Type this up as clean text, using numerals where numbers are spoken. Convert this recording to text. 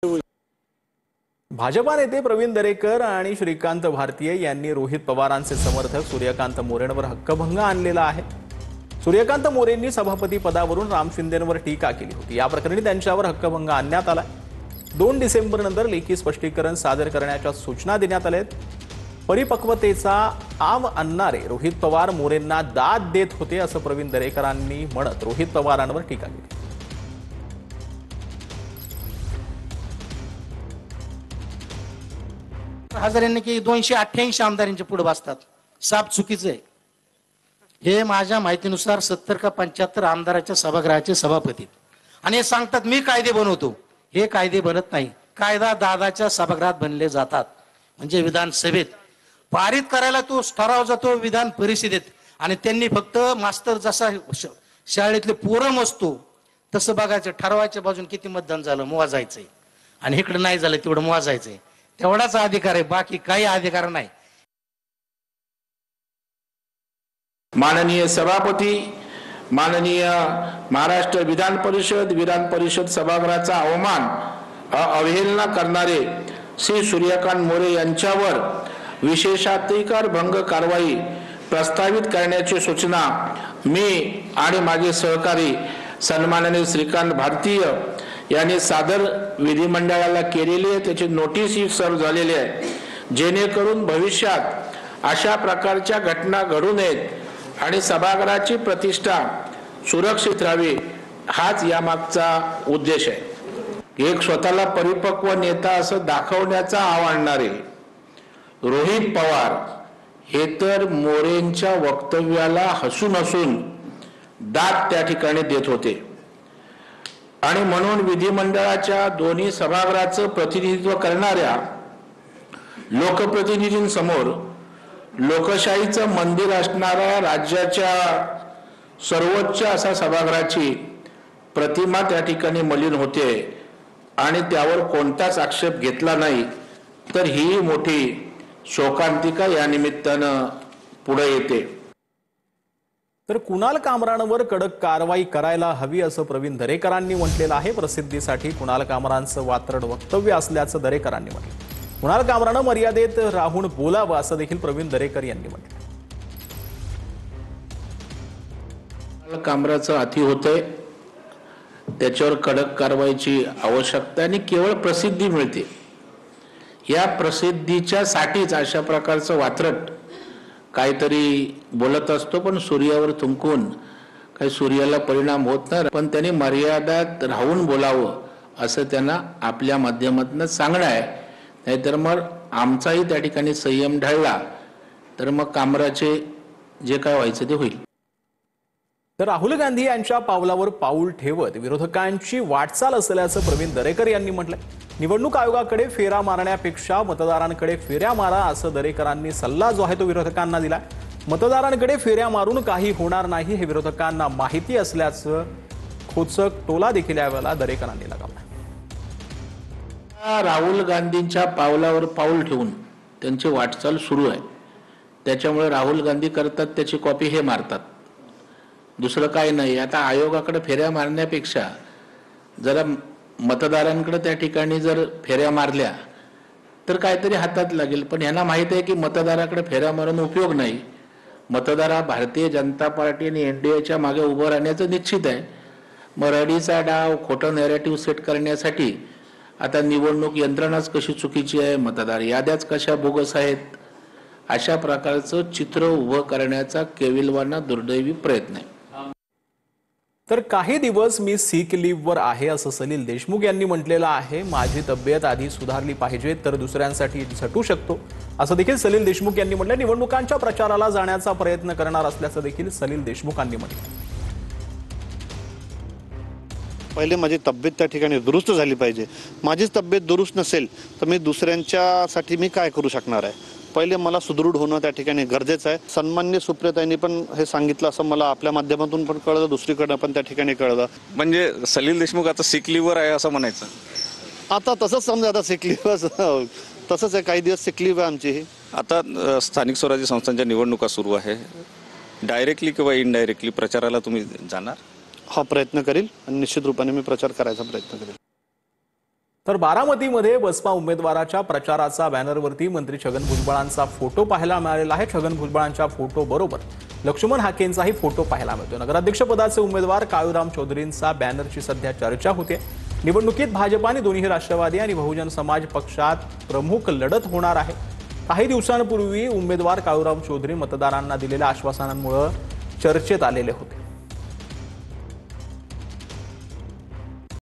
भाजपा नेते प्रवीण दरेकर आणि श्रीकांत भारतीय यांनी रोहित पवारांचे समर्थक सूर्यकांत मोरेंवर हक्कभंग आणलेला आहे। सूर्यकांत मोरेंनी सभापती पदावरून राम शिंदेंवर टीका केली होती। या प्रकरणी त्यांच्यावर हक्कभंग आणण्यात आला। 2 डिसेंबर नंतर लेखी स्पष्टीकरण सादर करण्याच्या सूचना देण्यात आल्या। परिपक्वतेचा आव आणणारे रोहित पवार मोरेंना दाद देत होते असं प्रवीण दरेकरांनी म्हणत रोहित पवारांवर टीका केली। हजारांनी की 288 आमदारांच्या पुढे बसतात, साप चुकीचं आहे। हे माझ्या माहितीनुसार 70 का 75 आमदाराच्या सभागृहाचे सभापती आणि हे सांगतात मी कायदे बनवतो। हे कायदे बनत नाही, कायदा दादाच्या सभागृहात बनले जातात। म्हणजे विधानसभेत पारित करायला तो ठराव जातो विधान परिषदेत, आणि त्यांनी फक्त मास्तर जसा शाळेतले पोरं मोजतो तसं बघायचं, ठरवायच्या बाजून किती मतदान झालं मोजायचंय, आणि इकडे नाही झालं तेवढं मोजायचंय। तेवढाच अधिकार आहे, बाकी काही अधिकार नाही। माननीय सभापती, माननीय महाराष्ट्र विधान परिषद सभागृहाचा अवमान अवहेलना करणारे श्री सूर्यकांत मोरे यांच्यावर विशेषाधिकार भंग कारवाई प्रस्तावित करण्याची सूचना मी आणि माझे सहकारी सन्माननीय श्रीकांत भारतीय यांनी सादर विधिमंडळाला केलेली आहे। त्याची नोटीसही सर्व झालेली आहे, जेणेकरून भविष्यात अशा प्रकारच्या घटना घडू नयेत आणि सभागृहाची प्रतिष्ठा सुरक्षित राहावी, हाच यामागचा उद्देश आहे। एक स्वतःला परिपक्व नेता असं दाखवण्याचा आव आणणारे रोहित पवार हे तर मोरेंच्या वक्तव्याला हसून दाद त्या ठिकाणी देत होते, आणि म्हणून विधिमंडळाच्या दोन्ही सभागृहाचं प्रतिनिधित्व करणाऱ्या लोकप्रतिनिधींसमोर लोकशाहीचं मंदिर असणाऱ्या राज्याच्या सर्वोच्च असा सभागृहाची प्रतिमा त्या ठिकाणी मलिन होते, आणि त्यावर कोणताच आक्षेप घेतला नाही, तर ही मोठी शोकांतिका या निमित्तानं पुढे येते। तर कुणाल कामरांवर कडक कारवाई करायला हवी असं प्रवीण दरेकरांनी म्हटलेलं आहे। प्रसिद्धीसाठी कुणाल कामरांचं वात्रट वक्तव्य असल्याचं दरेकरांनी म्हटलं। कुणाल कामरानं मर्यादेत राहून बोलावं असं देखील प्रवीण दरेकर यांनी म्हटलं। कुणाल कामराचं अति होतंय, त्याच्यावर कडक कारवाईची आवश्यकता, आणि केवळ प्रसिद्धी मिळते, या प्रसिद्धीच्या साठीच अशा प्रकारचं वात्रट काहीतरी बोलत असतो, पण सूर्यावर थुंकून काही सूर्याला परिणाम होत नाही। पण त्यांनी मर्यादात राहून बोलावं असं त्यांना आपल्या माध्यमातून सांगणं आहे, नाहीतर मग आमचाही त्या ठिकाणी संयम ढळला तर मग कामराचे जे काय व्हायचं ते होईल। तर राहुल गांधी यांच्या पावलावर पाऊल ठेवत विरोधकांची वाटचाल असल्याचं प्रवीण दरेकर यांनी म्हटलंय। निवडणूक आयोगाकडे फेरा मारण्यापेक्षा मतदारांकडे फेऱ्या मारा असं दरेकरांनी सल्ला जो आहे तो विरोधकांना दिला। मतदारांकडे फेऱ्या मारून काही होणार नाही हे विरोधकांना माहिती असल्याचं खोचक टोला देखील यावेळेला दरेकरांनी लगावला। राहुल गांधींच्या पावलावर पाऊल ठेवून त्यांची वाटचाल सुरू आहे, त्याच्यामुळे राहुल गांधी करतात त्याची कॉपी हे मारतात, दुसरं काही नाही। आता आयोगाकडे फेऱ्या मारण्यापेक्षा जरा मतदारांकडे त्या ठिकाणी जर फेऱ्या मारल्या तर काहीतरी हातात लागेल, पण यांना माहित आहे की मतदाराकडे फेऱ्या मारून उपयोग नाही। मतदार भारतीय जनता पार्टी आणि एनडीएच्या मागे उभं राहण्याचं निश्चित आहे। मराठीचा डाव, खोटं नॅरेटिव्ह सेट करण्यासाठी आता निवडणूक यंत्रणाच कशी चुकीची आहे, मतदार याद्याच कशा बोगस आहेत, अशा प्रकारचं चित्र उभं करण्याचा केविलवाना दुर्दैवी प्रयत्न आहे। तर काही दिवस मी सिक लीव्हवर आहे असं सलील देशमुख यांनी म्हटलेलं आहे। माझी तब्येत आधी सुधारली पाहिजे तर दुसऱ्यांसाठी झटू शकतो असं देखील सलील देशमुख यांनी म्हटलं। निवडणुकांच्या प्रचाराला जाण्याचा प्रयत्न करणार असल्याचं देखील सलील देशमुखांनी म्हटलं। पहिले माझी तब्येत त्या ठिकाणी दुरुस्त झाली पाहिजे। माझीच तब्येत दुरुस्त नसेल तर मी दुसऱ्यांच्यासाठी मी काय करू शकणार आहे। पहिले मला सुदृढ होणं त्या ठिकाणी गरजेचं आहे। सन्माननीय सुप्रियाताईंनी पण हे सांगितलं असं मला आपल्या माध्यमातून पण कळलं, दुसरीकडे पण त्या ठिकाणी कळलं। म्हणजे सलील देशमुख आता सिक लीव्हवर आहे असं म्हणायचं? आता तसंच समजा, आता सिक लीव्ह तसंच आहे, काही दिवस सिक लीव्ह आहे आमची ही। आता स्थानिक स्वराज्य संस्थांच्या निवडणुका सुरू आहे, डायरेक्टली किंवा इनडायरेक्टली प्रचाराला तुम्ही जाणार? हा प्रयत्न करील आणि निश्चित रूपाने मी प्रचार करायचा प्रयत्न करेल। तर बारामतीमध्ये बसपा उमेदवाराच्या प्रचाराचा बॅनरवरती मंत्री छगन भुजबळांचा फोटो पाहायला मिळालेला आहे. छगन भुजबळांच्या फोटो बरोबर लक्ष्मण हाकेंचाही फोटो पाहायला मिळतो. नगराध्यक्षपदाचे उमेदवार काळूराम चौधरींचा बॅनरची सध्या चर्चा होते. निवडणुकीत भाजप आणि दोन्ही राष्ट्रवादी आणि बहुजन समाज पक्षात प्रमुख लढत होणार आहे. काही दिवसांपूर्वी उमेदवार काळूराम चौधरी मतदारांना दिलेल्या आश्वासनांमुळे चर्चेत आलेले होते.